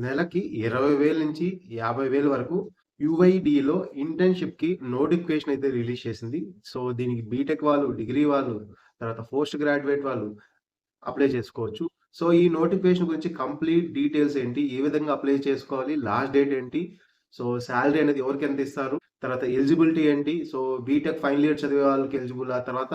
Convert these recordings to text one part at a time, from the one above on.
నెలకి 20,000 నుంచి 50,000 వరకు యూఐడీలో ఇంటర్న్‌షిప్‌కి నోటిఫికేషన్ అయితే రిలీజ్ చేసింది. సో, దీనికి బీటెక్ వాళ్ళు, డిగ్రీ వాళ్ళు, తర్వాత పోస్ట్ గ్రాడ్యుయేట్ వాళ్ళు అప్లై చేసుకోవచ్చు. సో, ఈ నోటిఫికేషన్ గురించి కంప్లీట్ డీటెయిల్స్ ఏంటి? ఏ విధంగా అప్లై చేసుకోవాలి? లాస్ట్ డేట్ ఏంటి? సో, సాలరీ అనేది ఎవరికెంత ఇస్తారు? తర్వాత ఎలిజిబిలిటీ ఏంటి? సో, బీటెక్ ఫైనల్ ఇయర్ చదివే వాళ్ళకి ఎలిజిబులా? తర్వాత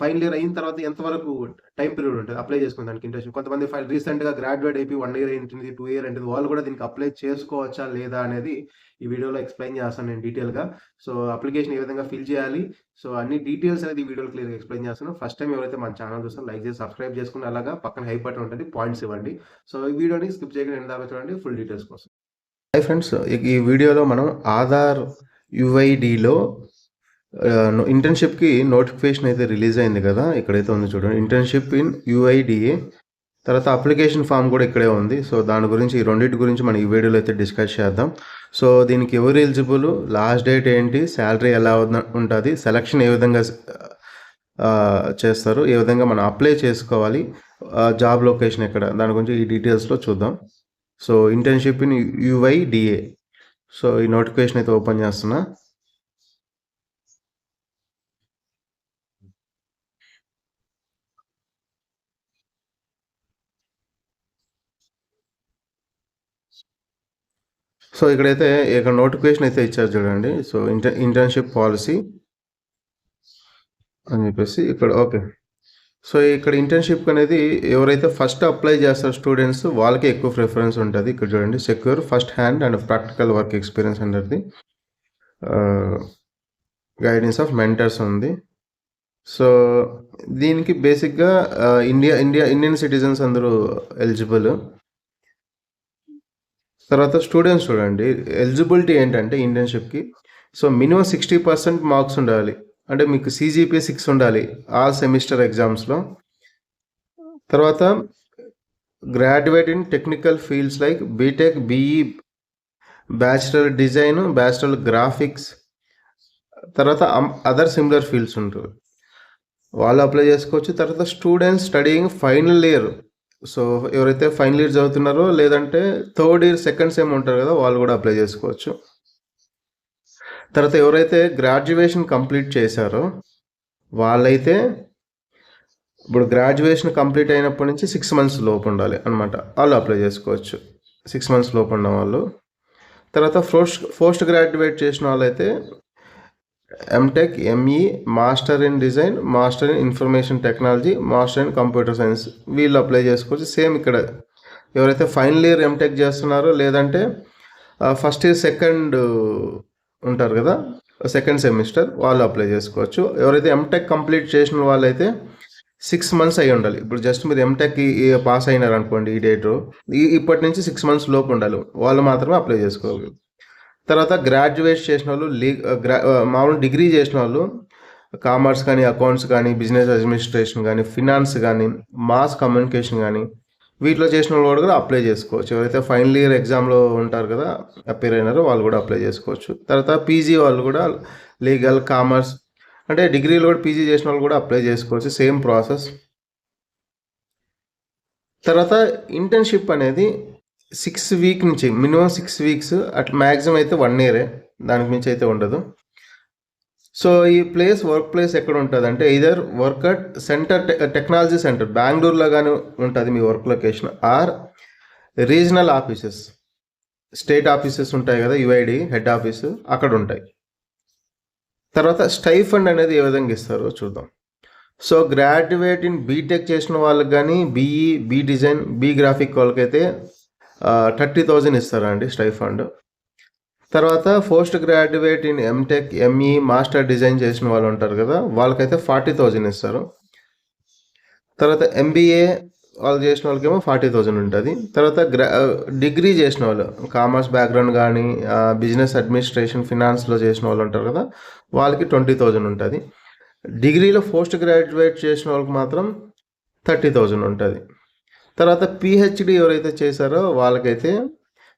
ఫైనల్ ఇయర్ అయిన తర్వాత ఎంత వరకు టైమ్ పీరియడ్ ఉంటది అప్లై చేసుకునే దానికి ఇంటర్న్‌షిప్? కొంతమంది రీసెంట్‌గా గ్రాడ్యుయేట్ అయిపోయి 1 ఇయర్ అయింటుంది, 2 ఇయర్ అయింటుంది. వాళ్ళు కూడా దీనికి అప్లై చేసుకోవచ్చా? లేదా? అనేది ఈ వీడియోలో ఎక్స్‌ప్లెయిన్ చేస్తాను నేను డీటెయిల్‌గా. సో, అప్లికేషన్ ఏ విధంగా ఫిల్ చేయాలి? సో, అన్ని డీటెయిల్స్ అనేది ఈ వీడియోలో క్లియర్‌గా ఎక్స్‌ప్లెయిన్ చేస్తాను. ఫస్ట్ టైమ్ ఎవరైతే మన ఛానల్ చూస్తారో లైక్ చేసి, సబ్స్క్రైబ్ చేసుకొని అలాగా పక్కన హై బటన్ ఉంటది. పాయింట్స్ ఇవ్వండి. సో, ఈ వీడియోని స్కిప్ చేయకుండా ఎండ్ దాకా చూడండి ఫుల్ డీటెయిల్స్ కోసం. హాయ్ ఫ్రెండ్స్, ఈ వీడియోలో మనం ఆధార్ యూఐడీలో ఇంటర్న్‌షిప్‌కి నోటిఫికేషన్ అయితే రిలీజ్ అయింది కదా! ఇక్కడైతే ఉంది చూడండి. Internship in UIDAI. తర్వాత అప్లికేషన్ ఫామ్ కూడా ఇక్కడే ఉంది. సో, దాని గురించి ఈ రెండిటి గురించి మనం ఈ వీడియోలో అయితే డిస్కస్ చేద్దాం. సో, దీనికి ఎవరు ఎలిజిబుల్? లాస్ట్ డేట్ ఏంటి? సాలరీ ఎలా ఉంటది? సెలక్షన్ ఏ విధంగా చేస్తారు? ఏ విధంగా మనం అప్లై చేసుకోవాలి? జాబ్ లొకేషన్ ఎక్కడ? దాని గురించి ఈ డీటెయిల్స్‌లో చూద్దాం. So, internship in UIDAI. So, ఈ నోటిఫికేషన్ అయితే ఓపెన్ చేస్తున్నా. సో, ఇక్కడైతే ఇక్కడ నోటిఫికేషన్ అయితే ఇచ్చారు చూడండి. సో, ఇంటర్న్‌షిప్ పాలసీ అని చెప్పేసి ఇక్కడ ఓకే. సో, ఇక్కడ ఇంటర్న్‌షిప్ అనేది ఎవరైతే ఫస్ట్ అప్లై చేస్తారో స్టూడెంట్స్ వాళ్ళకి ఎక్కువ ప్రిఫరెన్స్ ఉంటది. ఇక్కడ చూడండి, secure first hand and practical work experience అనేది గైడెన్స్ ఆఫ్ మెంటర్స్ ఉంది. సో, దీనికి బేసిక్‌గా ఇండియన్ సిటిజన్స్ అందరూ ఎలిజిబుల్. తర్వాత స్టూడెంట్స్ చూడండి, ఎలిజిబిలిటీ ఏంటంటే ఇంటర్న్‌షిప్‌కి సో, మినిమం 60% మార్క్స్ ఉండాలి. అంటే మీకు సీజీపీఏ 6 ఉండాలి ఆల్ సెమిస్టర్ ఎగ్జామ్స్‌లో. తర్వాత graduate in technical fields like BTech, BE, bachelor design, bachelor graphics, తర్వాత అదర్ సిమిలర్ ఫీల్డ్స్ ఉంటారు, వాళ్ళు అప్లై చేసుకోవచ్చు. తర్వాత students studying final year. So, ఎవరైతే ఫైనల్ ఇయర్ చదువుతున్నారో లేదంటే థర్డ్ ఇయర్ సెకండ్ సెమ్ ఉంటారు కదా, వాళ్ళు కూడా అప్లై చేసుకోవచ్చు. తర్వాత ఎవరైతే గ్రాడ్యుయేషన్ కంప్లీట్ చేశారో వాళ్ళైతే ఇప్పుడు గ్రాడ్యుయేషన్ కంప్లీట్ అయినప్పటి నుంచి 6 మంత్స్ లోపు ఉండాలి అనమాట, వాళ్ళు అప్లై చేసుకోవచ్చు. 6 మంత్స్ లోపు ఉన్న వాళ్ళు. తర్వాత పోస్ట్ గ్రాడ్యుయేట్ చేసిన వాళ్ళైతే MTech, ME, master in design, master in information technology, master in computer science, వీళ్ళు అప్లై చేసుకోవచ్చు. సేమ్ ఇక్కడ ఎవరైతే ఫైనల్ ఇయర్ ఎంటెక్ చేస్తున్నారో లేదంటే ఫస్ట్ ఇయర్ సెకండ్ ఉంటారు కదా, సెకండ్ సెమిస్టర్, వాళ్ళు అప్లై చేసుకోవచ్చు. ఎవరైతే ఎంటెక్ కంప్లీట్ చేసిన వాళ్ళైతే 6 మంత్స్ అయి ఉండాలి. ఇప్పుడు జస్ట్ మీరు ఎంటెక్ పాస్ అయినారు అనుకోండి ఈ డేట్, ఇప్పటి నుంచి 6 మంత్స్ లోపు ఉండాలి, వాళ్ళు మాత్రమే అప్లై చేసుకోవాలి. తర్వాత గ్రాడ్యుయేట్ చేసిన వాళ్ళు, మామూలు డిగ్రీ చేసిన వాళ్ళు, కామర్స్ కానీ, అకౌంట్స్ కానీ, బిజినెస్ అడ్మినిస్ట్రేషన్ కానీ, ఫినాన్స్ కానీ, మాస్ కమ్యూనికేషన్ కానీ, వీటిలో చేసిన వాళ్ళు కూడా అప్లై చేసుకోవచ్చు. ఎవరైతే ఫైనల్ ఇయర్ ఎగ్జామ్లో ఉంటారు కదా, అపేర్ అయినారో వాళ్ళు కూడా అప్లై చేసుకోవచ్చు. తర్వాత పీజీ వాళ్ళు కూడా, లీగల్, కామర్స్, అంటే డిగ్రీలో కూడా పీజీ చేసిన వాళ్ళు కూడా అప్లై చేసుకోవచ్చు, సేమ్ ప్రాసెస్. తర్వాత ఇంటర్న్షిప్ అనేది 6 వీక్ నుంచి మినిమం 6 వీక్స్, అట్లా మ్యాక్సిమం అయితే 1 ఇయరే, దానికి మించి అయితే ఉండదు. సో, ఈ వర్క్ ప్లేస్ ఎక్కడ ఉంటుంది అంటే ఇదర్ work at centre, technology centre బెంగళూరులో కానీ ఉంటుంది మీ work location, or regional offices, state offices ఉంటాయి కదా, యుఐడి హెడ్ ఆఫీస్, అక్కడ ఉంటాయి. తర్వాత స్టైఫండ్ అనేది ఏ విధంగా ఇస్తారో చూద్దాం. సో, గ్రాడ్యుయేట్ ఇన్ బీటెక్ చేసిన వాళ్ళకి కానీ, BE, B design, B graphic వాళ్ళకైతే 30,000 ఇస్తారండి స్టైఫండ్. తర్వాత post graduate in MTech, ME, master design చేసిన వాళ్ళు ఉంటారు కదా, వాళ్ళకైతే 40,000 ఇస్తారు. తర్వాత ఎంబీఏ వాళ్ళు చేసిన వాళ్ళకేమో 40,000 ఉంటుంది. తర్వాత డిగ్రీ చేసిన వాళ్ళు, కామర్స్ బ్యాక్గ్రౌండ్ కానీ, బిజినెస్ అడ్మినిస్ట్రేషన్, ఫినాన్స్లో చేసిన వాళ్ళు ఉంటారు కదా, వాళ్ళకి 20,000 ఉంటుంది. డిగ్రీలో పోస్ట్ గ్రాడ్యుయేట్ చేసిన వాళ్ళకి మాత్రం 30,000 ఉంటుంది. తర్వాత పిహెచ్డి ఎవరైతే చేశారో వాళ్ళకైతే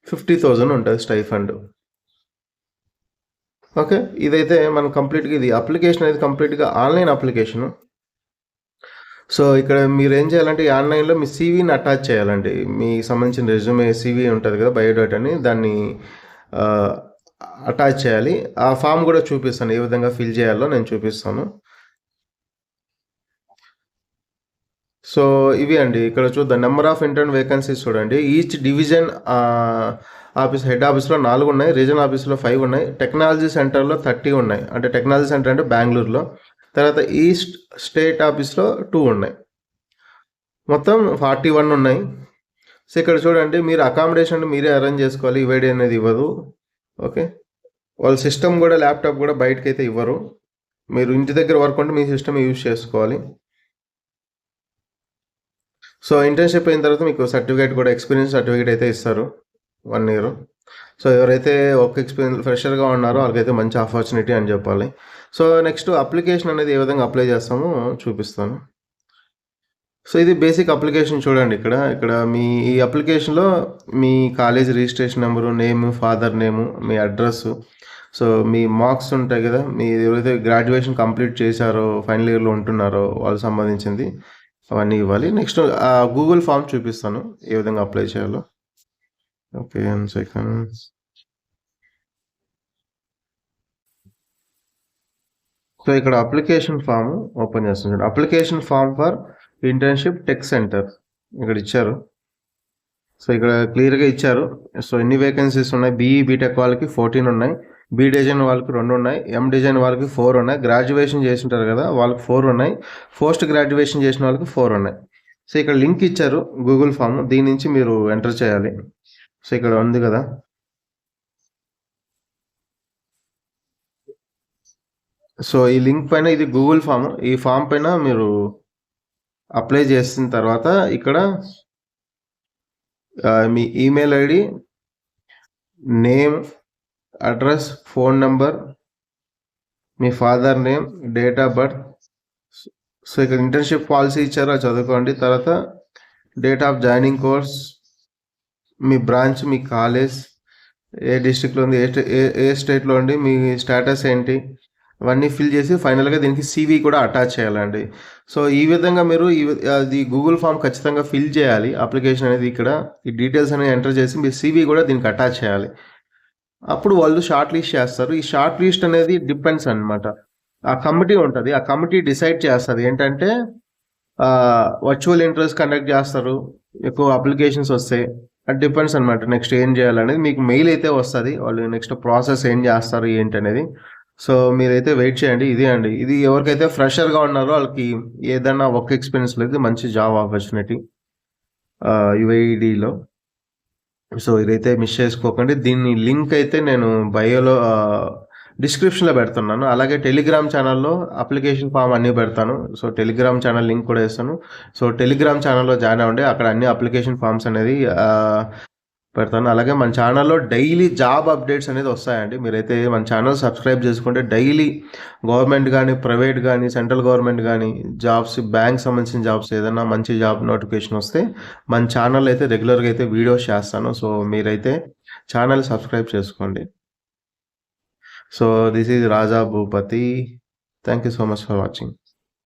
50,000 ఉంటుంది స్టైఫండ్. ఓకే, ఇదైతే మనం కంప్లీట్గా, ఇది అప్లికేషన్ అనేది కంప్లీట్గా ఆన్లైన్ అప్లికేషను. సో ఇక్కడ మీరు ఏం చేయాలంటే ఈ ఆన్లైన్లో మీ సీవీని అటాచ్ చేయాలండి. మీ సంబంధించిన రెజ్యూమే సీవీ ఉంటుంది కదా, బయోడేటాని దాన్ని అటాచ్ చేయాలి. ఆ ఫామ్ కూడా చూపిస్తాను, ఏ విధంగా ఫిల్ చేయాలో నేను చూపిస్తాను. సో ఇవి అండి, ఇక్కడ చూద్దాం. నెంబర్ ఆఫ్ ఇంటర్న్ వేకెన్సీస్ చూడండి. ఈచ్ డివిజన్ ఆఫీస్, హెడ్ ఆఫీస్లో 4 ఉన్నాయి, రీజనల్ ఆఫీస్లో 5 ఉన్నాయి, టెక్నాలజీ సెంటర్లో 30 ఉన్నాయి. అంటే టెక్నాలజీ సెంటర్ అంటే బెంగళూరులో. తర్వాత ఈస్ట్ స్టేట్ ఆఫీస్లో 2 ఉన్నాయి. మొత్తం 41 ఉన్నాయి. సో ఇక్కడ చూడండి, మీరు అకామిడేషన్ మీరే అరేంజ్ చేసుకోవాలి, ఈవేడి అనేది ఇవ్వదు. ఓకే, వాళ్ళ సిస్టమ్ కూడా, ల్యాప్టాప్ కూడా బయటకి అయితే ఇవ్వరు. మీరు ఇంటి దగ్గర వర్క్ ఉంటే మీ సిస్టమ్ యూజ్ చేసుకోవాలి. సో ఇంటర్న్షిప్ అయిన తర్వాత మీకు సర్టిఫికేట్ కూడా, ఎక్స్పీరియన్స్ సర్టిఫికేట్ అయితే ఇస్తారు 1 year. సో ఎవరైతే ఒక ఎక్స్పీరియన్స్ ఫ్రెషర్గా ఉన్నారో వాళ్ళకైతే మంచి ఆపర్చునిటీ అని చెప్పాలి. సో నెక్స్ట్ అప్లికేషన్ అనేది ఏ విధంగా అప్లై చేస్తామో చూపిస్తాను. సో ఇది బేసిక్ అప్లికేషన్ చూడండి. ఇక్కడ మీ ఈ అప్లికేషన్లో మీ college registration number, name, father name, మీ అడ్రస్, సో మీ మార్క్స్ ఉంటాయి కదా, మీ ఎవరైతే గ్రాడ్యుయేషన్ కంప్లీట్ చేశారో, ఫైనల్ ఇయర్లో ఉంటున్నారో వాళ్ళకి సంబంధించింది అవన్నీ ఇవ్వాలి. నెక్స్ట్ గూగుల్ ఫామ్ చూపిస్తాను ఏ విధంగా అప్లై చేయాలో. Okay, 1 second. సో ఇక్కడ అప్లికేషన్ ఫామ్ ఓపెన్ చేస్తున్నాడు. Application form for internship tech centre ఇక్కడ ఇచ్చారు. సో ఇక్కడ క్లియర్గా ఇచ్చారు. సో ఎన్ని వేకెన్సీస్ ఉన్నాయి? బీఈ బీటెక్ వాళ్ళకి 14 ఉన్నాయి, బీ డిజైన్ వాళ్ళకి 2 ఉన్నాయి, ఎం డిజైన్ వాళ్ళకి 4 ఉన్నాయి, గ్రాడ్యుయేషన్ చేసి ఉంటారు కదా వాళ్ళకి 4 ఉన్నాయి, పోస్ట్ గ్రాడ్యుయేషన్ చేసిన వాళ్ళకి 4 ఉన్నాయి. సో ఇక్కడ లింక్ ఇచ్చారు గూగుల్ ఫామ్, దీని నుంచి మీరు ఎంటర్ చేయాలి. సో ఇక్కడ ఉంది కదా, సో ఈ లింక్ పైన ఇది గూగుల్ ఫామ్, ఈ ఫామ్ పైన మీరు అప్లై చేసిన తర్వాత ఇక్కడ మీ email ID, name, address, phone number, మీ father name, date of birth. So ఇక్కడ ఇంటర్న్షిప్ పాలసీ ఇచ్చారో చదువుకోండి. తర్వాత డేట్ ఆఫ్ జాయినింగ్ కోర్స్, మీ బ్రాంచ్, మీ కాలేజ్ ఏ డిస్ట్రిక్ట్లో ఉంది, ఏ స్టేట్లో ఉంది, మీ స్టేటస్ ఏంటి, అవన్నీ ఫిల్ చేసి ఫైనల్గా దీనికి సీవీ కూడా అటాచ్ చేయాలండి. సో ఈ విధంగా మీరు అది గూగుల్ ఫామ్ ఖచ్చితంగా ఫిల్ చేయాలి. అప్లికేషన్ అనేది ఇక్కడ ఈ డీటెయిల్స్ అనేది ఎంటర్ చేసి మీ సీవీ కూడా దీనికి అటాచ్ చేయాలి. అప్పుడు వాళ్ళు షార్ట్ లిస్ట్ చేస్తారు. ఈ షార్ట్ లిస్ట్ అనేది డిపెండ్స్ అనమాట, ఆ కమిటీ ఉంటుంది, ఆ కమిటీ డిసైడ్ చేస్తుంది ఏంటంటే వర్చువల్ ఇంటర్వ్యూస్ కండక్ట్ చేస్తారు, ఎక్కువ అప్లికేషన్స్ వస్తాయి, అది డిపెండ్స్ అనమాట. నెక్స్ట్ ఏం చేయాలనేది మీకు మెయిల్ అయితే వస్తుంది, వాళ్ళు నెక్స్ట్ ప్రాసెస్ ఏం చేస్తారు ఏంటి అనేది. సో మీరైతే వెయిట్ చేయండి. ఇదే అండి, ఇది ఎవరికైతే ఫ్రెషర్గా ఉన్నారో వాళ్ళకి ఏదైనా వర్క్ ఎక్స్పీరియన్స్ లేదు, మంచి జాబ్ ఆపర్చునిటీ యుఐడిలో. సో ఇదైతే మిస్ చేసుకోకండి. దీని లింక్ అయితే నేను బయోలో డిస్క్రిప్షన్లో పెడుతున్నాను. అలాగే టెలిగ్రామ్ ఛానల్లో అప్లికేషన్ ఫామ్ అన్నీ పెడతాను. సో టెలిగ్రామ్ ఛానల్ లింక్ కూడా ఇస్తాను. సో టెలిగ్రామ్ ఛానల్లో జాయిన్ అవ్వండి, అక్కడ అన్ని అప్లికేషన్ ఫామ్స్ అనేది పెడతాను. అలాగే మన ఛానల్లో డైలీ జాబ్ అప్డేట్స్ అనేది వస్తాయండి. మీరైతే మన ఛానల్ సబ్స్క్రైబ్ చేసుకుంటే డైలీ గవర్నమెంట్ కానీ, ప్రైవేట్ కానీ, సెంట్రల్ గవర్నమెంట్ కానీ జాబ్స్, బ్యాంక్ సంబంధించిన జాబ్స్, ఏదైనా మంచి జాబ్ నోటిఫికేషన్ వస్తే మన ఛానల్ అయితే రెగ్యులర్గా అయితే వీడియోస్ చేస్తాను. సో మీరైతే ఛానల్ సబ్స్క్రైబ్ చేసుకోండి. So this is Raja Bhupati. Thank you so much for watching.